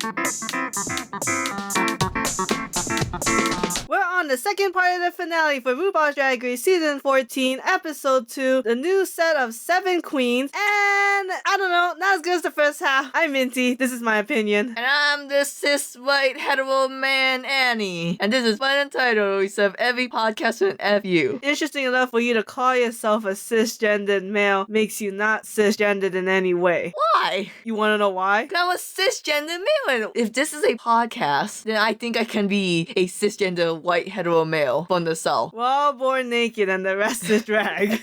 We're on the second part of the finale for Rupaul's Drag Race Season 14, Episode 2, the new set of 7 queens, and I don't know, not as good as the first half. I'm Minty, this is my opinion. And I'm the cis white hetero man Annie. And this is FunUntitled. We serve every podcast with an FU. Interesting enough, for you to call yourself a cisgendered male makes you not cisgendered in any way. Why? You wanna know why? I'm a cisgender male. And if this is a podcast, then I think I can be a cisgender white hetero male from the South. We're all born naked and the rest is drag.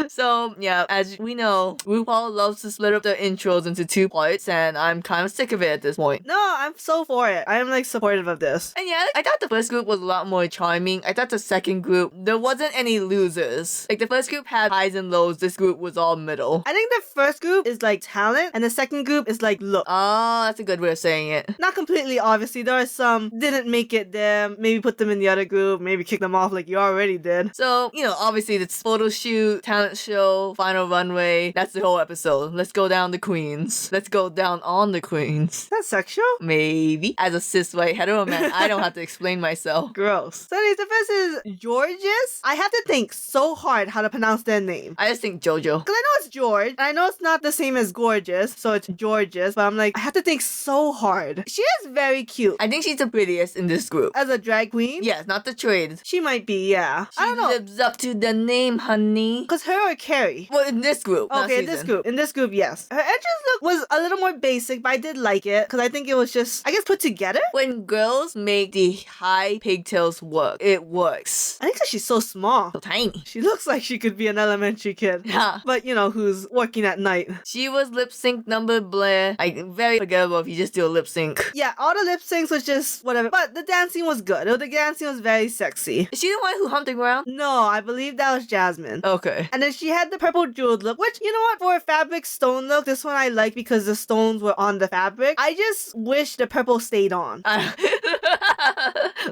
So, yeah, as we know, RuPaul loves to split up the intros into 2 parts, and I'm kind of sick of it at this point. No, I'm so for it. I am like supportive of this. And yeah, I thought the first group was a lot more charming. I thought the second group, there wasn't any losers. Like, the first group had highs and lows, this group was all middle. I think the first group is like talent and the second group is like look. Oh, that's a good way of saying it. Not completely, obviously. There are some didn't make it there. Maybe put them in the other group. Maybe kick them off like you already did. So, you know, obviously this photo shoot, talent show, final runway, that's the whole episode. Let's go down the queens. Let's go down on the queens. Is that sexual? Maybe. As a cis white hetero man, I don't have to explain myself. Gross. So anyways, the first is Georges. I have to think so hard how to pronounce their name. I just think JoJo. Because I know it's George, and I know it's not the same as gorgeous, so it's Georges, but I'm like, I have to think so hard. She is very cute. I think she's the prettiest in this group. As a drag queen? Yes, not the trade. She might be, yeah. She I don't know. lives up to the name, honey. Because her or Carrie? Well, in this group. not Okay, in this season. group. In this group, yes. Her entrance look was a little more basic, but I did like it because I think it was just, I guess, put together. When girls make the high pigtails work, it works. I think that she's so small. So tiny. She looks like she could be an elementary kid. Yeah. But, you know, who's working at night. She was lip sync number Blair. Like, very forgettable if you just do a lip sync. Yeah, all the lip syncs was just whatever. But the dancing was good. The dancing was very sexy. Is she the one who humped the ground? No, I believe that was Jasmine. Okay. And then she had the purple jeweled look, which, you know what, for a fabric stone look, this one I like because the stones were on the fabric. I just wish the purple stayed on.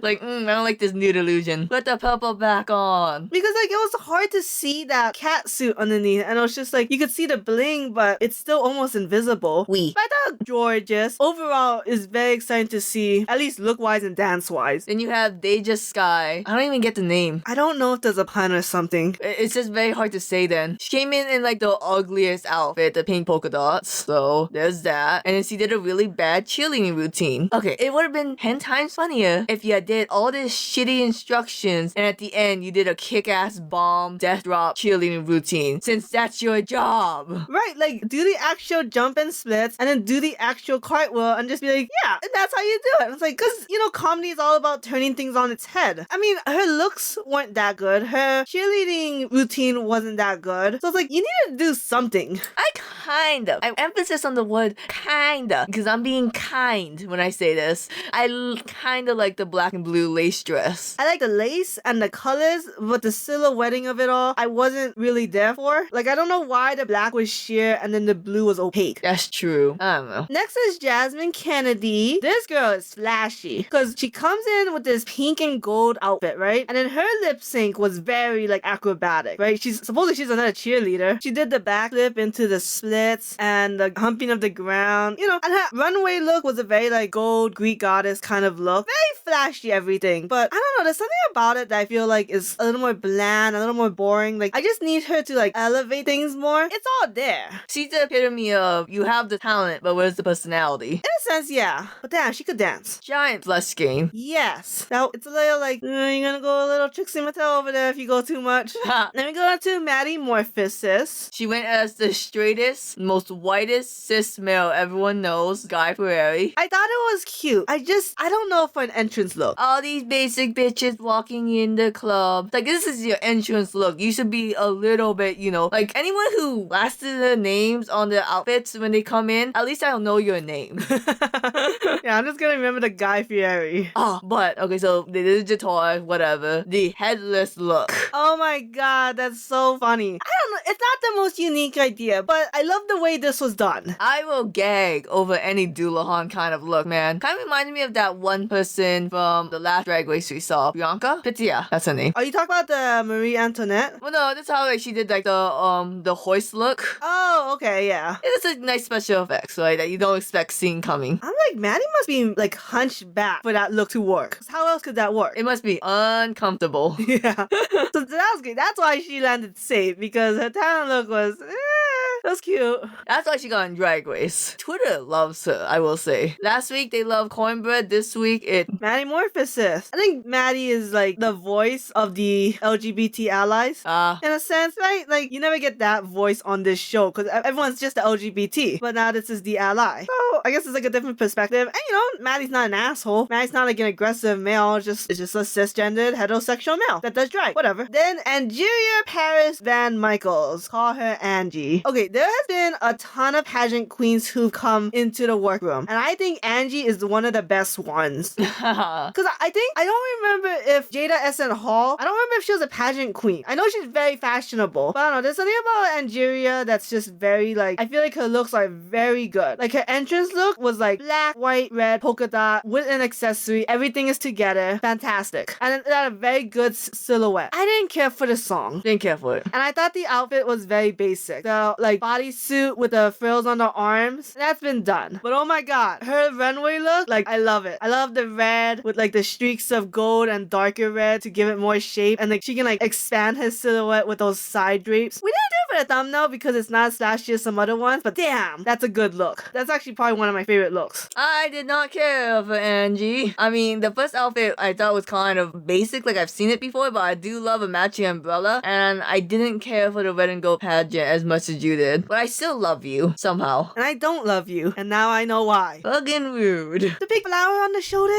Like, I don't like this nude illusion. Put the purple back on. Because, like, it was hard to see that cat suit underneath, and it was just like, you could see the bling, but it's still almost invisible. We. But I thought Georges, overall, is very exciting to see, at least look-wise and dance-wise. Then you have Deja Sky. I don't even get the name. I don't know if there's a pun or something. It's just very hard to say then. She came in like the ugliest outfit, the pink polka dots. So there's that. And then she did a really bad cheerleading routine. Okay, it would have been 10 times funnier if you did all this shitty instructions and at the end you did a kick-ass bomb death drop cheerleading routine, since that's your job. Right, like, do the actual jump and splits, and then do the actual cartwheel, and just be like, yeah, and that's how you do it. It's like, because, you know, comedy is all about turning things on its head. I mean, her looks weren't that good. Her cheerleading routine wasn't that good. So it's like, you need to do something. I emphasis on the word kinda, because I'm being kind when I say this. I kinda like the black and blue lace dress. I like the lace and the colors, but the silhouetting of it all, I wasn't really there for. Like, I don't know why the black was sheer and then the blue was opaque. That's true. I don't know. Next is Jasmine Kennedy. This girl is flashy because she comes in with this pink and gold outfit, right? And then her lip sync was very like acrobatic, right? Supposedly she's another cheerleader. She did the backflip into the splits and the humping of the ground, you know, and her runway look was a very like gold Greek goddess kind of look. Very flashy everything. But I don't know, there's something about it that I feel like is a little more bland, a little more boring. Like, I just need her to like elevate things more. It's all there. She's the epitome of, you have the talent, but where's the personality? In a sense, yeah. But damn, she could dance. Giant flush game. Yes. Now, it's a little like, you're gonna go a little Trixie Mattel over there if you go too much. Then we go on to Maddie Morphosis. She went as the straightest, most whitest cis male everyone knows, Guy Fieri. I thought it was cute. I don't know for an entrance look. All these basic bitches walking in the club. Like, this is your entrance look. You should be a little bit, you know, like anyone who lasted their names on their outfits when they come in, at least I'll know your name. Yeah, I'm just gonna remember the Guy Fieri. Oh, but, okay, so they did the toy, whatever. The headless look. Oh my god, that's so funny. I don't know, it's not the most unique idea, but I love the way this was done. I will gag over any Doulahan kind of look, man. Kind of reminded me of that one person from the last Drag Race we saw. Bianca? Pitya, that's her name. Are you talking about the Marie Antoinette? Well, no, that's how like she did like the hoist look. Oh, okay, yeah. It's a nice special effects, right? That you don't expect seeing coming. I'm like, Maddie must be like hunched back for that look to work. 'Cause how else could that work? It must be uncomfortable. Yeah. So that was good. That's why she landed safe, because her talent look was, that was cute. That's why she got on Drag Race. Twitter loves her, I will say. Last week they loved Cornbread. This week Maddie Morphosis. I think Maddie is like the voice of the LGBT allies. In a sense, right? Like, you never get that voice on this show because everyone's just the LGBT. But now this is the ally. So I guess it's like a different perspective. And you know, Maddie's not an asshole. Maddie's not like an aggressive male. It's just a cisgendered heterosexual male that does drag. Whatever. Then Angeria Paris Van Michaels. Call her Angie. Okay, there has been a ton of pageant queens who've come into the workroom. And I think Angie is one of the best ones. Because I don't remember if Jada Essence Hall, I don't remember if she was a pageant queen. I know she's very fashionable, but I don't know, there's something about Angeria that's just very like, I feel like her looks are very good. Like her entrance look was like black, white, red, polka dot, with an accessory, everything is together, fantastic. And it had a very good silhouette. I didn't care for the song. Didn't care for it. And I thought the outfit was very basic. The like bodysuit with the frills on the arms, that's been done. But oh my god, her runway look, like I love it. I love the red with like the streaks of gold and darker red to give it more shape. And like she can like expand her silhouette with those side drapes. We didn't do it for the thumbnail because it's not as flashy as some other ones, but damn, that's a good look. That's actually probably one of my favorite looks. I did not care for Angie. I mean, the first outfit I thought was kind of basic, like I've seen it before, but I do love a matching umbrella, and I didn't care for the red and gold pageant as much as you did. But I still love you, somehow. And I don't love you, and now I know why. Fucking rude. The big flower on the shoulder?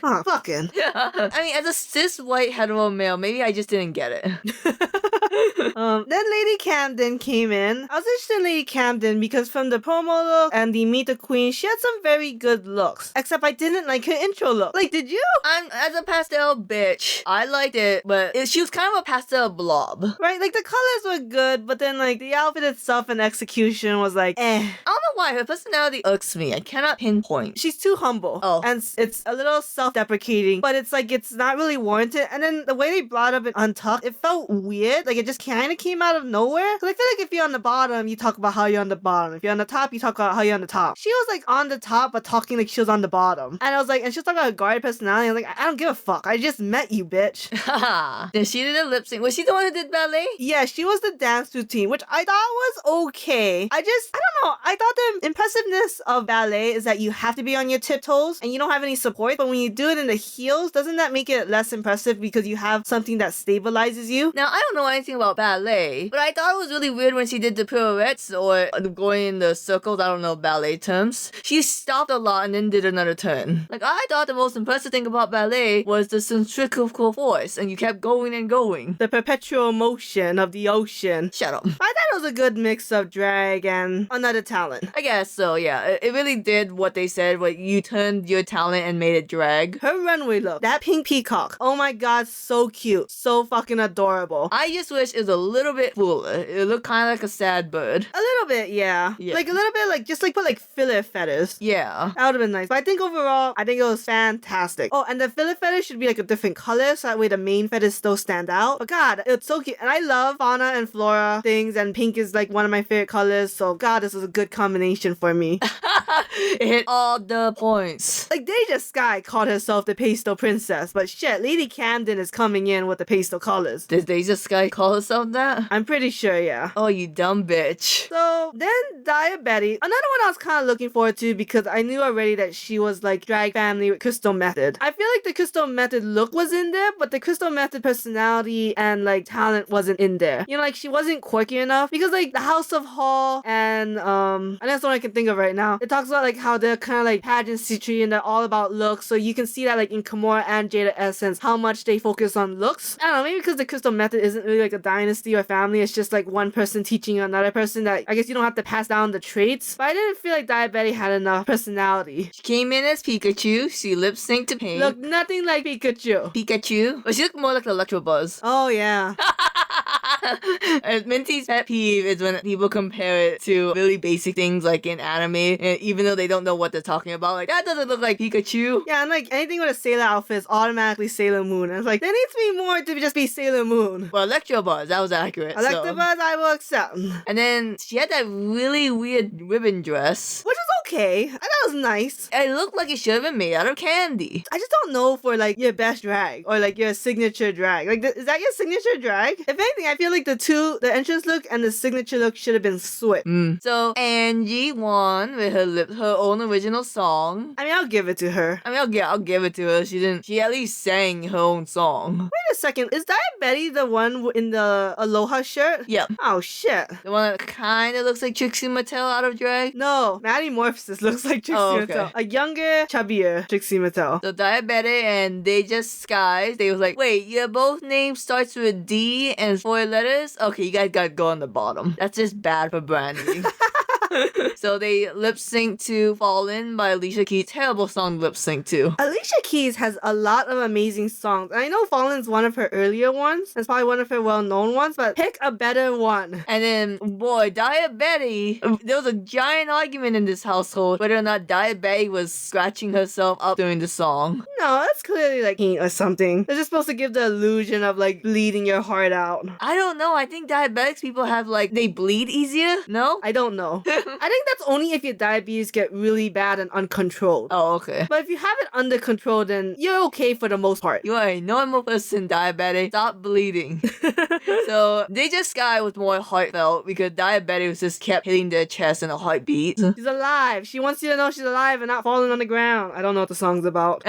Oh, fucking. I mean, as a cis white hetero male, maybe I just didn't get it. Then Lady Camden came in. I was interested in Lady Camden because from the promo look and the Meet the Queen, she had some very good looks. Except I didn't like her intro look. Like, did you? As a pastel bitch, I liked it, but she was kind of a pastel blob. Right? Like, the colors were good, but then, like, the outfit itself and execution was like, eh. I don't know why, her personality irks me. I cannot pinpoint. She's too humble. Oh. And it's a little self-deprecating, but it's like, it's not really warranted. And then the way they brought up it untucked, it felt weird. Like, it just kind of came out of nowhere. Because I feel like if you're on the bottom, you talk about how you're on the bottom. If you're on the top, you talk about how you're on the top. She was like on the top, but talking like she was on the bottom. And I was like, and she was talking about a guarded personality. I was like, I don't give a fuck. I just met you, bitch. Then she did a lip sync. Was she the one who did ballet? Yeah, she was the dance routine, which I thought was okay. I don't know. I thought the impressiveness of ballet is that you have to be on your tiptoes and you don't have any support. But when you do it in the heels, doesn't that make it less impressive because you have something that stabilizes you? Now, I don't know anything about ballet, but I thought it was really weird when she did the pirouettes or going in the circles. I don't know ballet terms. She stopped a lot and then did another turn. Like, I thought the most impressive thing about ballet was the centrifugal force, and you kept going and going. The perpetual motion of the ocean. Shut up. I thought it was a good mix of drag and another talent. I guess so, yeah. It really did what they said, where you turned your talent and made it drag. Her runway look, that pink peacock. Oh my god, so cute. So fucking adorable. I just wish it was a little bit fuller. It looked kind of like a sad bird. A little bit, yeah. Like a little bit, like just like put like filler feathers. Yeah. That would have been nice. But I think overall, I think it was fantastic. Oh, and the filler feathers should be like a different color, so that way the main feathers still stand out. But god, it's so cute. And I love fauna and flora things, and pink is like one of my favorite colors. So god, this was a good combination for me. It hit all the points. Like Deja Sky called herself the pastel princess, but shit, Lady Camden is coming in with the pastel colors. Did Deja Sky call herself that? I'm pretty sure, yeah. Oh, you dumb bitch. So then Diabetes, another one I was kind of looking forward to because I knew already that she was like drag family with Crystal Method. I feel like the Crystal Method look was in there, but the Crystal Method personality and like talent wasn't in there. You know, like she wasn't quirky enough because like the House of Hall and that's what I can think of right now. It talks about like how they're kind of like pageantry and they're all about looks. So you can see that like in Kimura and Jada Essence, how much they focus on looks. I don't know, maybe because the Crystal Method isn't really like a dynasty or family. It's just like one person teaching another person that I guess you don't have to pass down the traits. But I didn't feel like Diabetes had enough personality. She came in as Pikachu. She lip synced to Pink. Look nothing like Pikachu. Pikachu? But she looked more like the Electrobuzz. Oh yeah. Minty's pet peeve is when people compare it to really basic things like in anime, and even though they don't know what they're talking about, like that doesn't look like Pikachu. Yeah, and like anything with a sailor outfit is automatically Sailor Moon. And it's like, there needs to be more to just be Sailor Moon. Well, Electrobuzz, that was accurate. Electabuzz, I will accept. And then she had that really weird ribbon dress. Which is okay. I thought it was nice. It looked like it should have been made out of candy. I just don't know for like your best drag or like your signature drag. Like, is that your signature drag? If anything, I feel like the entrance look and the signature look should have been switched. So Angie won with her own original song. I mean, I'll give it to her. I mean, I'll give it to her. She at least sang her own song. Wait a second, is that Betty the one in the Aloha shirt? Yep. Oh shit. The one that kind of looks like Trixie Mattel out of drag. No, Maddie Morphosis looks like Trixie okay. Mattel. A younger, chubbier Trixie Mattel. So Diabetic and They Just Skies, they was like, wait, your both names starts with D and 4 letters? Okay, you guys gotta go on the bottom. That's just bad for branding. So they lip sync to Fallen by Alicia Keys. Terrible song to lip sync to. Alicia Keys has a lot of amazing songs. And I know Fallen's one of her earlier ones. It's probably one of her well-known ones, but pick a better one. And then, boy, Diabetic. There was a giant argument in this household whether or not Diabetic was scratching herself up during the song. No, that's clearly like paint or something. They're just supposed to give the illusion of like bleeding your heart out. I don't know. I think diabetics people have like, they bleed easier? No? I don't know. I think that's only if your diabetes get really bad and uncontrolled. Oh, okay. But if you have it under control, then you're okay for the most part. You are a normal person, diabetic. Stop bleeding. So, They Just Sky was more heartfelt because diabetic was just kept hitting their chest in a heartbeat. She's alive. She wants you to know she's alive and not falling on the ground. I don't know what the song's about.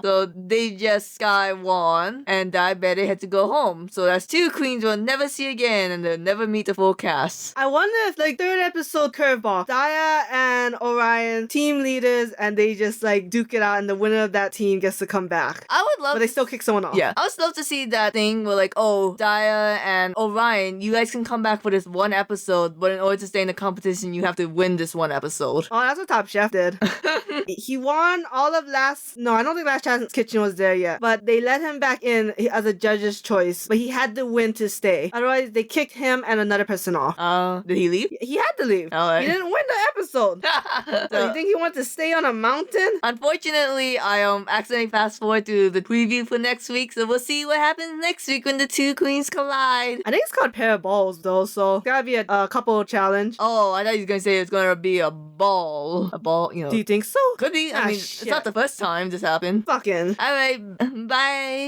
So, They Just Sky won, and diabetic had to go home. So, that's 2 queens we'll never see again, and they'll never meet the full cast. I wonder if like 3rd episode curveball, Daya and Orion, team leaders, and they just like duke it out, and the winner of that team gets to come back. I would love But they still kick someone off. Yeah. I would love to see that thing where like, oh, Daya and Orion, you guys can come back for this one episode, but in order to stay in the competition, you have to win this one episode. Oh, that's what Top Chef did. He won all of no, I don't think Last Chance Kitchen was there yet, but they let him back in as a judge's choice, but he had to win to stay. Otherwise, they kicked him and another person off. Did he leave? He had to leave. Alright. He didn't win the episode. So you think he wanted to stay on a mountain? Unfortunately, I accidentally fast forward to the preview for next week, so we'll see what happens next week when the 2 queens collide. I think it's called Pair of Balls though, so it's gotta be a couple challenge. Oh, I thought you were gonna say it's gonna be a ball. A ball, you know. Do you think so? Could be. I mean, shit. it's not the first time this happened. Fucking. Alright, bye.